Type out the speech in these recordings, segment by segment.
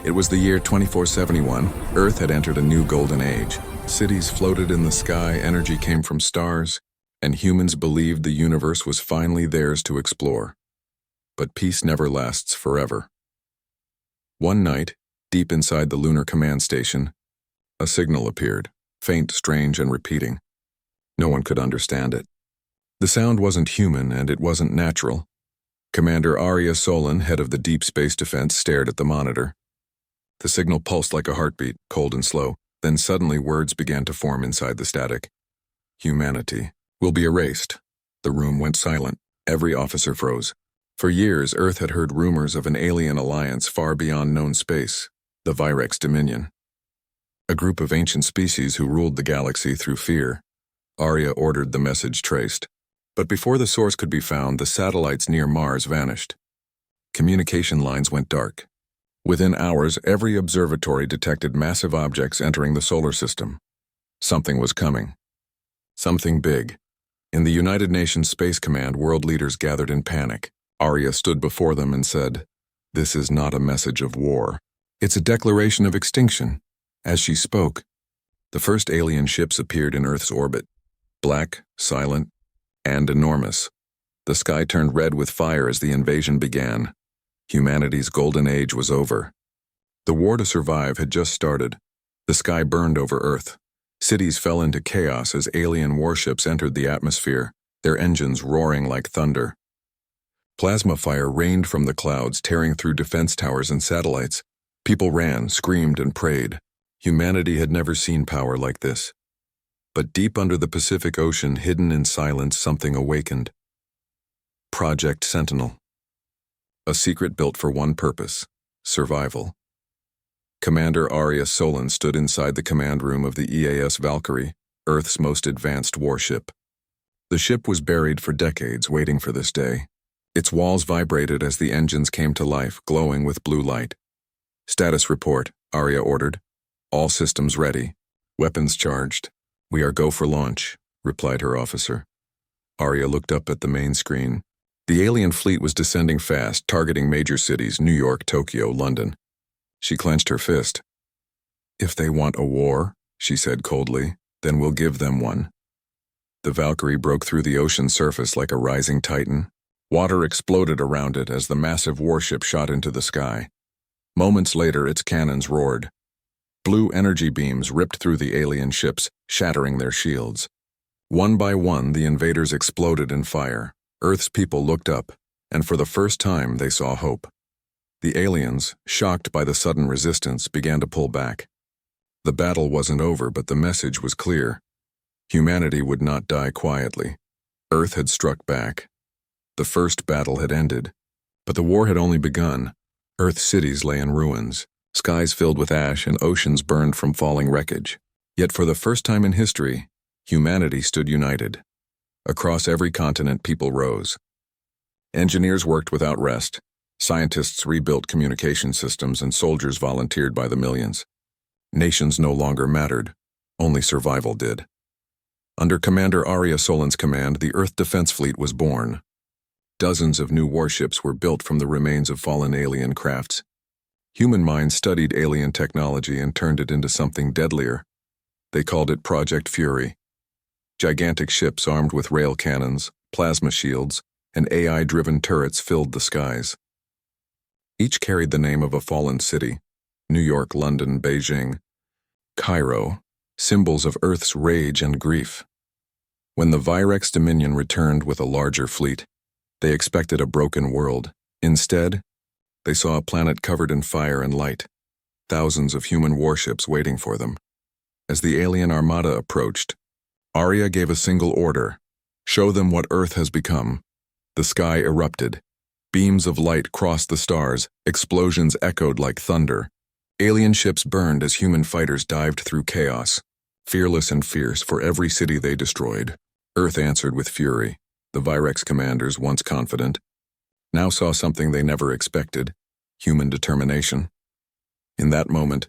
It was the year 2471. Earth had entered a new golden age. Cities floated in the sky, energy came from stars, and humans believed the universe was finally theirs to explore. But peace never lasts forever. One night, deep inside the lunar command station, a signal appeared, faint, strange, and repeating. No one could understand it. The sound wasn't human, and it wasn't natural. Commander Arya Solon, head of the Deep Space Defense, stared at the monitor. The signal pulsed like a heartbeat, cold and slow. Then suddenly words began to form inside the static. Humanity will be erased. The room went silent. Every officer froze. For years, Earth had heard rumors of an alien alliance far beyond known space, the Virex Dominion. A group of ancient species who ruled the galaxy through fear. Arya ordered the message traced. But before the source could be found, the satellites near Mars vanished. Communication lines went dark. Within hours, every observatory detected massive objects entering the solar system. Something was coming. Something big. In the United Nations Space Command, world leaders gathered in panic. Arya stood before them and said, "This is not a message of war. It's a declaration of extinction." As she spoke, the first alien ships appeared in Earth's orbit. Black, silent, and enormous. The sky turned red with fire as the invasion began. Humanity's golden age was over. The war to survive had just started. The sky burned over Earth. Cities fell into chaos as alien warships entered the atmosphere, their engines roaring like thunder. Plasma fire rained from the clouds, tearing through defense towers and satellites. People ran, screamed, and prayed. Humanity had never seen power like this. But deep under the Pacific Ocean, hidden in silence, something awakened. Project Sentinel. A secret built for one purpose: survival. Commander Arya Solon stood inside the command room of the EAS Valkyrie, Earth's most advanced warship. The ship was buried for decades, waiting for this day. Its walls vibrated as the engines came to life, glowing with blue light. "Status report," Arya ordered. "All systems ready. Weapons charged. We are go for launch," replied her officer. Arya looked up at the main screen. The alien fleet was descending fast, targeting major cities: New York, Tokyo, London. She clenched her fist. "If they want a war," she said coldly, "then we'll give them one." The Valkyrie broke through the ocean surface like a rising titan. Water exploded around it as the massive warship shot into the sky. Moments later, its cannons roared. Blue energy beams ripped through the alien ships, shattering their shields. One by one, the invaders exploded in fire. Earth's people looked up, and for the first time they saw hope. The aliens, shocked by the sudden resistance, began to pull back. The battle wasn't over, but the message was clear. Humanity would not die quietly. Earth had struck back. The first battle had ended, but the war had only begun. Earth's cities lay in ruins, skies filled with ash, and oceans burned from falling wreckage. Yet for the first time in history, humanity stood united. Across every continent, people rose. Engineers worked without rest. Scientists rebuilt communication systems, and soldiers volunteered by the millions. Nations no longer mattered. Only survival did. Under Commander Arya Solon's command, the Earth Defense Fleet was born. Dozens of new warships were built from the remains of fallen alien crafts. Human minds studied alien technology and turned it into something deadlier. They called it Project Fury. Gigantic ships armed with rail cannons, plasma shields, and AI-driven turrets filled the skies. Each carried the name of a fallen city: New York, London, Beijing, Cairo, symbols of Earth's rage and grief. When the Virex Dominion returned with a larger fleet, they expected a broken world. Instead, they saw a planet covered in fire and light, thousands of human warships waiting for them. As the alien armada approached, Arya gave a single order: show them what Earth has become. The sky erupted. Beams of light crossed the stars, explosions echoed like thunder. Alien ships burned as human fighters dived through chaos, fearless and fierce for every city they destroyed. Earth answered with fury. The Virex commanders, once confident, now saw something they never expected: human determination. In that moment,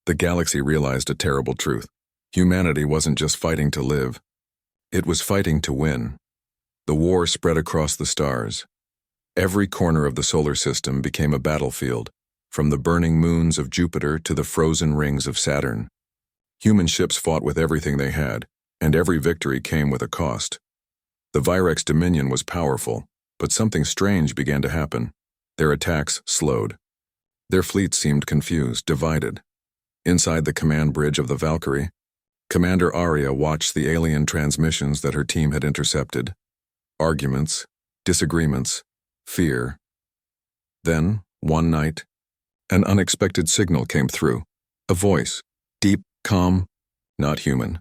the galaxy realized a terrible truth. Humanity wasn't just fighting to live. It was fighting to win. The war spread across the stars. Every corner of the solar system became a battlefield, from the burning moons of Jupiter to the frozen rings of Saturn. Human ships fought with everything they had, and every victory came with a cost. The Virex Dominion was powerful, but something strange began to happen. Their attacks slowed. Their fleet seemed confused, divided. Inside the command bridge of the Valkyrie, Commander Arya watched the alien transmissions that her team had intercepted. Arguments, disagreements, fear. Then, one night, an unexpected signal came through. A voice, deep, calm, not human.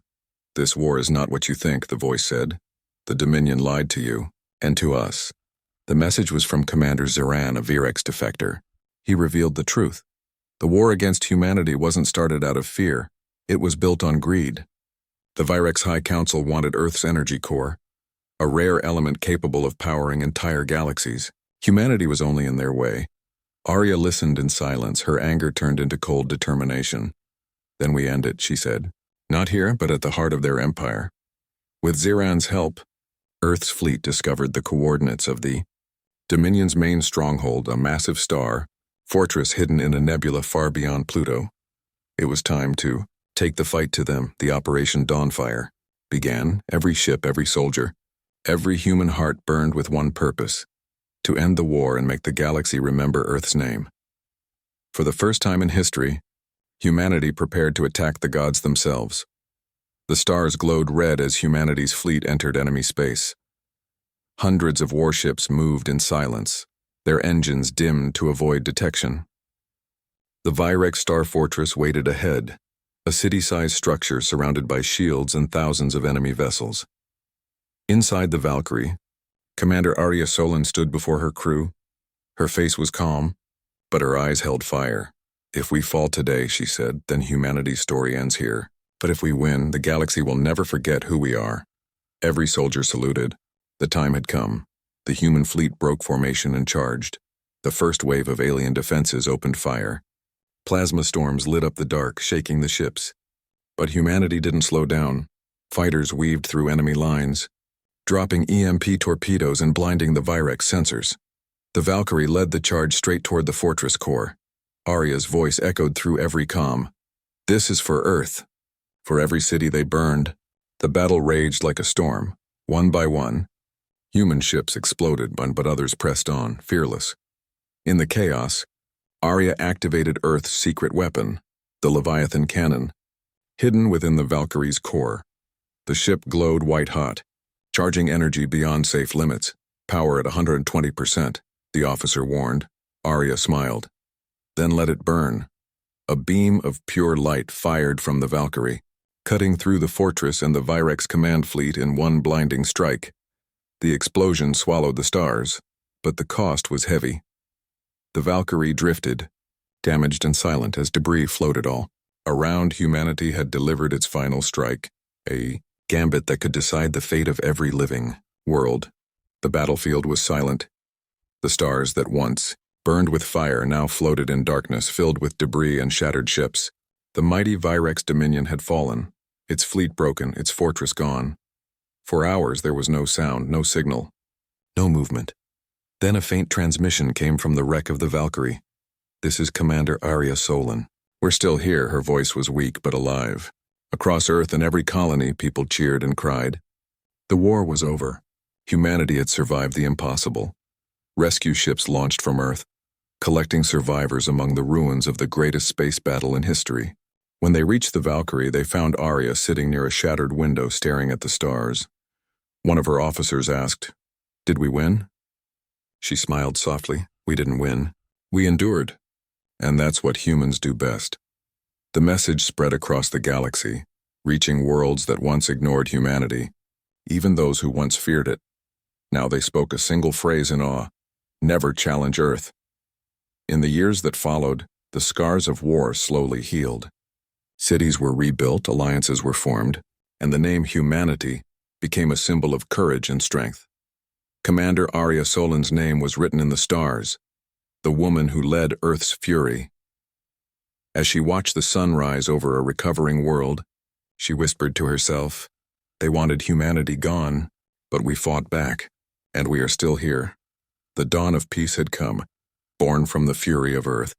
"This war is not what you think," the voice said. "The Dominion lied to you, and to us." The message was from Commander Ziran, a Virex defector. He revealed the truth. The war against humanity wasn't started out of fear. It was built on greed. The Virex High Council wanted Earth's energy core, a rare element capable of powering entire galaxies. Humanity was only in their way. Arya listened in silence, her anger turned into cold determination. "Then we end it," she said. "Not here, but at the heart of their empire." With Ziran's help, Earth's fleet discovered the coordinates of the Dominion's main stronghold, a massive star, fortress hidden in a nebula far beyond Pluto. It was time to take the fight to them. The Operation Dawnfire began. Every ship, every soldier, every human heart burned with one purpose: to end the war and make the galaxy remember Earth's name. For the first time in history, humanity prepared to attack the gods themselves. The stars glowed red as humanity's fleet entered enemy space. Hundreds of warships moved in silence, their engines dimmed to avoid detection. The Virex Star Fortress waited ahead, a city-sized structure surrounded by shields and thousands of enemy vessels. Inside the Valkyrie, Commander Arya Solon stood before her crew. Her face was calm, but her eyes held fire. "If we fall today," she said, "then humanity's story ends here. But if we win, the galaxy will never forget who we are." Every soldier saluted. The time had come. The human fleet broke formation and charged. The first wave of alien defenses opened fire. Plasma storms lit up the dark, shaking the ships. But humanity didn't slow down. Fighters weaved through enemy lines, dropping EMP torpedoes and blinding the Virex sensors. The Valkyrie led the charge straight toward the fortress core. Arya's voice echoed through every comm. "This is for Earth." For every city they burned, the battle raged like a storm. One by one, human ships exploded, but others pressed on, fearless. In the chaos, Arya activated Earth's secret weapon, the Leviathan cannon. Hidden within the Valkyrie's core, the ship glowed white-hot, charging energy beyond safe limits. "Power at 120%, the officer warned. Arya smiled. "Then let it burn." A beam of pure light fired from the Valkyrie, cutting through the fortress and the Virex command fleet in one blinding strike. The explosion swallowed the stars, but the cost was heavy. The Valkyrie drifted, damaged and silent as debris floated all around. Humanity had delivered its final strike, a gambit that could decide the fate of every living world. The battlefield was silent. The stars that once burned with fire now floated in darkness, filled with debris and shattered ships. The mighty Virex Dominion had fallen, its fleet broken, its fortress gone. For hours there was no sound, no signal, no movement. Then a faint transmission came from the wreck of the Valkyrie. "This is Commander Arya Solon. We're still here." Her voice was weak but alive. Across Earth and every colony, people cheered and cried. The war was over. Humanity had survived the impossible. Rescue ships launched from Earth, collecting survivors among the ruins of the greatest space battle in history. When they reached the Valkyrie, they found Arya sitting near a shattered window staring at the stars. One of her officers asked, "Did we win?" She smiled softly. "We didn't win. We endured. And that's what humans do best." The message spread across the galaxy, reaching worlds that once ignored humanity, even those who once feared it. Now they spoke a single phrase in awe: "Never challenge Earth." In the years that followed, the scars of war slowly healed. Cities were rebuilt, alliances were formed, and the name humanity became a symbol of courage and strength. Commander Arya Solon's name was written in the stars, the woman who led Earth's fury. As she watched the sun rise over a recovering world, she whispered to herself, "They wanted humanity gone, but we fought back, and we are still here." The dawn of peace had come, born from the fury of Earth.